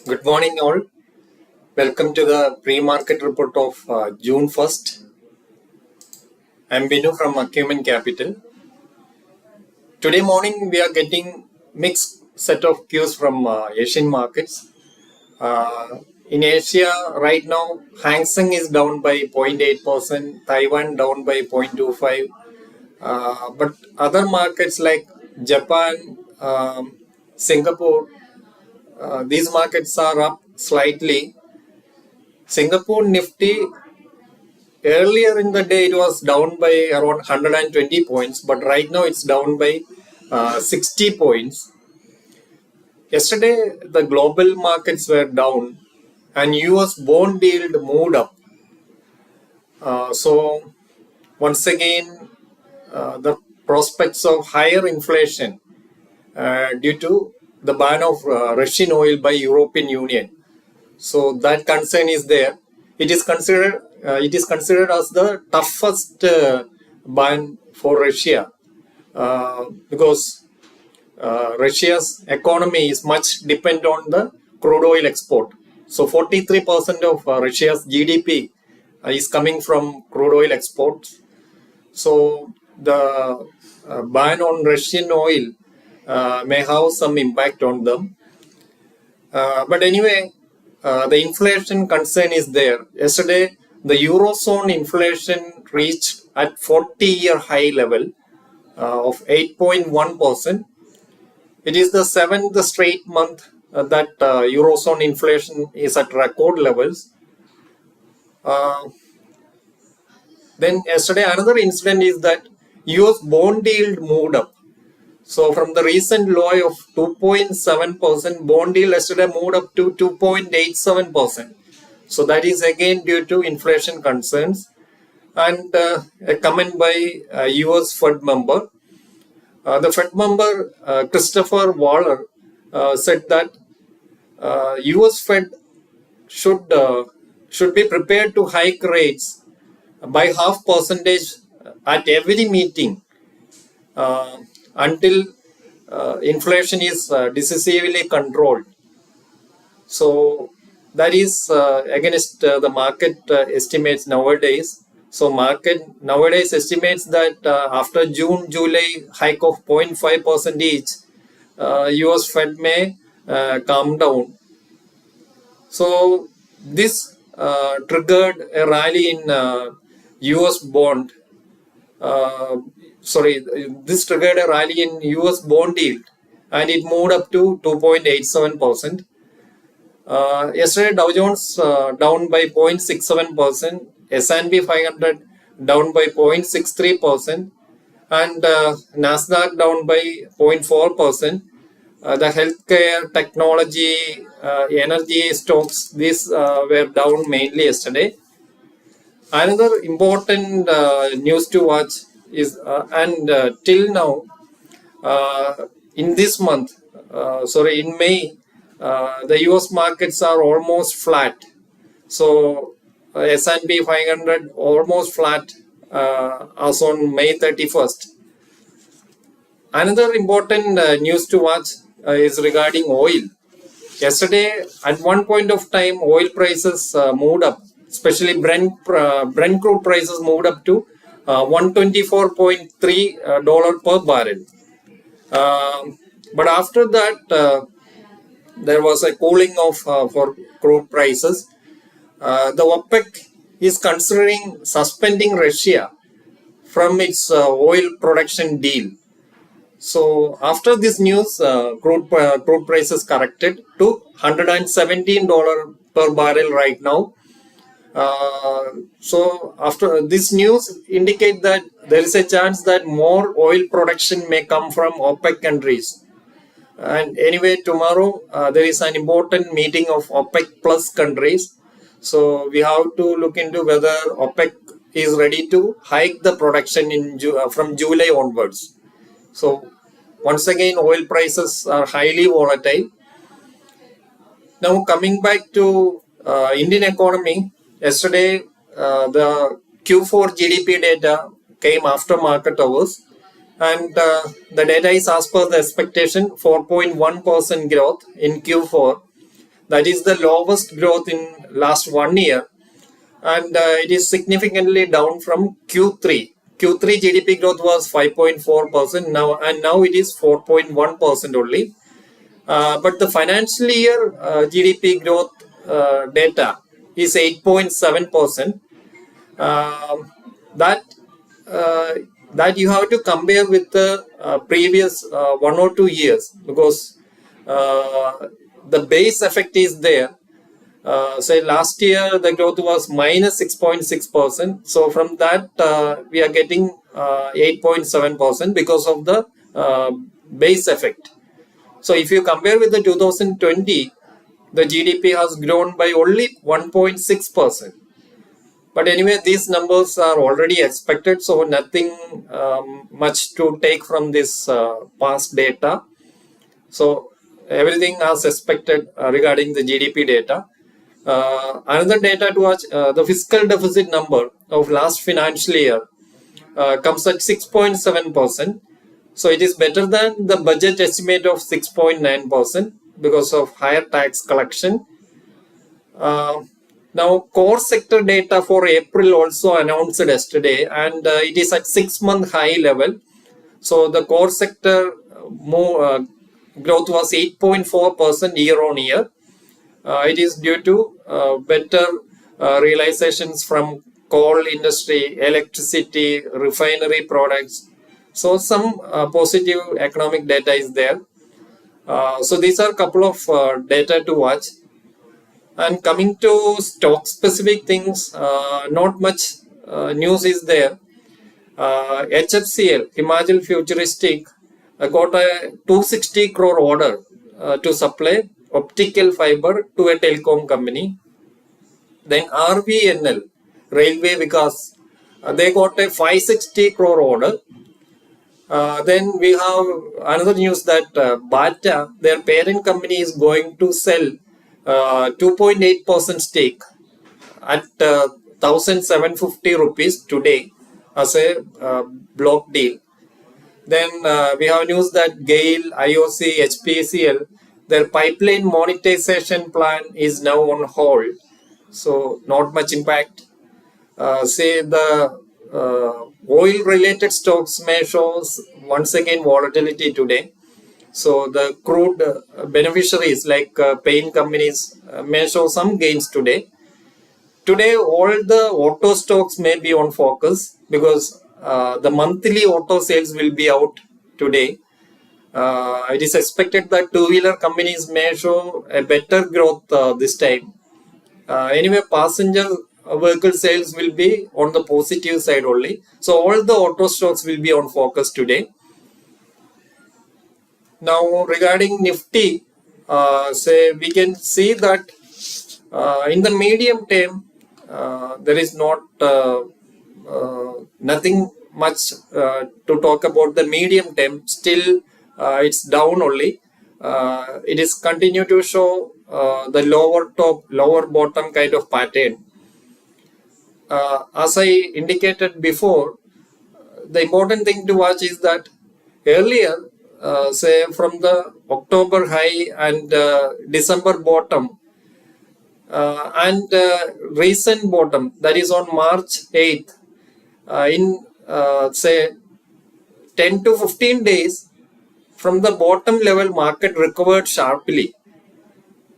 Good morning, all. Welcome to the pre-market report of June 1st. I'm Binu from Acumen Capital. Today morning, we are getting mixed set of cues from Asian markets. In Asia, right now, Hang Seng is down by 0.8%, Taiwan down by 0.25%. But other markets like Japan, Singapore, these markets are up slightly. Singapore Nifty, earlier in the day it was down by around 120 points, but right now it's down by 60 points. Yesterday, the global markets were down and US bond yield moved up. So once again, the prospects of higher inflation due to the ban of Russian oil by European Union. So that concern is there. It is considered as the toughest ban for Russia because Russia's economy is much dependent on the crude oil export. So 43% of Russia's GDP is coming from crude oil exports. So the ban on Russian oil may have some impact on them. But anyway, the inflation concern is there. Yesterday, the Eurozone inflation reached at 40-year high level of 8.1%. It is the seventh straight month that Eurozone inflation is at record levels. Then yesterday, another incident is that US bond yield moved up. So from the recent low of 2.7%, bond yield yesterday moved up to 2.87%. So that is again due to inflation concerns. And a comment by US Fed member. The Fed member, Christopher Waller, said that US Fed should be prepared to hike rates by 0.5% at every meeting until inflation is decisively controlled. So that is against the market estimates nowadays. So market nowadays estimates that after June-July hike of 0.5% each, US Fed may calm down. So this triggered a rally in US bond. This triggered a rally in US bond yield and it moved up to 2.87%. Yesterday, Dow Jones down by 0.67%, S&P 500 down by 0.63%, and Nasdaq down by 0.4%. The healthcare, technology, energy stocks, these were down mainly yesterday. Another important news to watch is, till now, in this month, in May, the US markets are almost flat. So S&P 500 almost flat as on May 31st. Another important news to watch is regarding oil. Yesterday, at one point of time, oil prices moved up, especially Brent crude prices moved up to $124.3 per barrel. But after that, there was a cooling off for crude prices. The OPEC is considering suspending Russia from its oil production deal. So after this news, crude prices corrected to $117 per barrel right now. So after this news indicate that there is a chance that more oil production may come from OPEC countries. And anyway, tomorrow there is an important meeting of OPEC plus countries. So we have to look into whether OPEC is ready to hike the production from July onwards. So once again, oil prices are highly volatile. Now coming back to Indian economy, yesterday the Q4 GDP data came after market hours, and the data is as per the expectation 4.1% growth in Q4. That is the lowest growth in last 1 year, and it is significantly down from Q3. Q3 GDP growth was 5.4% now, and now it is 4.1% only. But the financial year GDP growth data is 8.7%. That uh, that you have to compare with the previous 1 or 2 years, because the base effect is there. Say last year the growth was minus 6.6%. So from that we are getting 8.7% because of the base effect. So if you compare with the 2020, the GDP has grown by only 1.6%. But anyway, these numbers are already expected, so nothing much to take from this past data. So everything as expected regarding the GDP data. Another data to watch, the fiscal deficit number of last financial year comes at 6.7%. So it is better than the budget estimate of 6.9% because of higher tax collection. Now, core sector data for April also announced yesterday, and it is at 6-month high level. So the core sector growth was 8.4% year on year. It is due to better realizations from coal industry, electricity, refinery products. So some positive economic data is there. So these are a couple of data to watch. And coming to stock specific things, not much news is there. HFCL, Himachal Futuristic, got a 260 crore order to supply optical fiber to a telecom company. Then RVNL, Railway Vikas, they got a 560 crore order. Then we have another news that Bata, their parent company, is going to sell 2.8% stake at 1,750 rupees today as a block deal. Then we have news that GAIL, IOC, HPCL, their pipeline monetization plan is now on hold. So not much impact. Say the oil related stocks may show once again volatility today. So the crude beneficiaries like paying companies may show some gains today. Today all the auto stocks may be on focus because the monthly auto sales will be out today. It is expected that two-wheeler companies may show a better growth this time. Anyway, passenger vehicle sales will be on the positive side only. So all the auto stocks will be on focus today. Now regarding Nifty, say we can see that in the medium term there is not nothing much to talk about the medium term. Still it's down only. It is continue to show the lower top, lower bottom kind of pattern. As I indicated before, the important thing to watch is that earlier, say from the October high and December bottom and recent bottom, that is on March 8th, in say 10 to 15 days from the bottom level, market recovered sharply.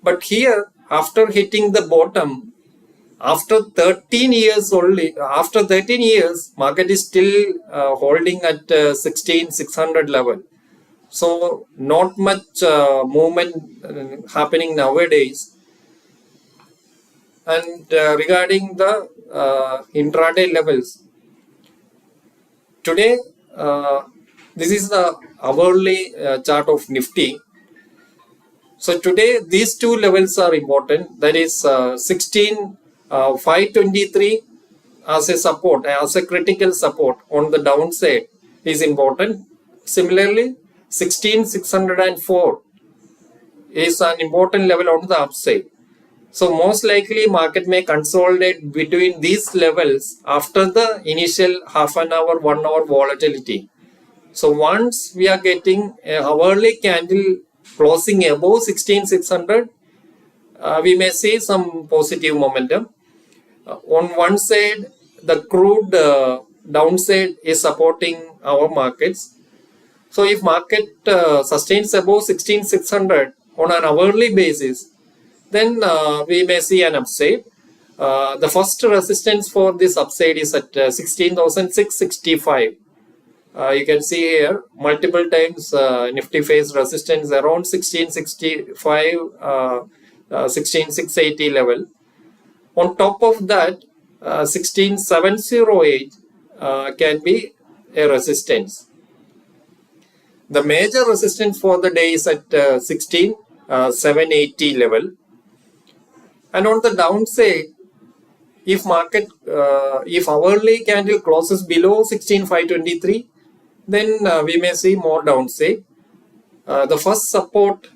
But here, after hitting the bottom, after 13 years only, after 13 years, market is still holding at 16,600 level. So not much movement happening nowadays. And regarding the intraday levels, today this is the hourly chart of Nifty. So today these two levels are important. That is 16,523 as a support, as a critical support on the downside is important. Similarly, 16,604 is an important level on the upside. So most likely market may consolidate between these levels after the initial half an hour, 1 hour volatility. So once we are getting a hourly candle closing above 16,600, we may see some positive momentum. On one side, the crude downside is supporting our markets. So if market sustains above 16,600 on an hourly basis, then we may see an upside. The first resistance for this upside is at 16,665. You can see here multiple times Nifty faced resistance around 1665, 16680 level. On top of that, 16708 can be a resistance. The major resistance for the day is at 16780 level. And on the downside, if if hourly candle closes below 16523, then we may see more downside. The first support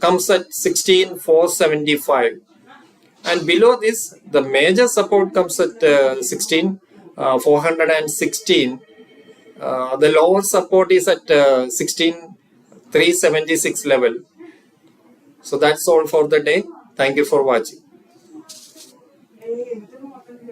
comes at 16475. And below this, the major support comes at 16416. The lower support is at 16376 level. So that's all for the day. Thank you for watching.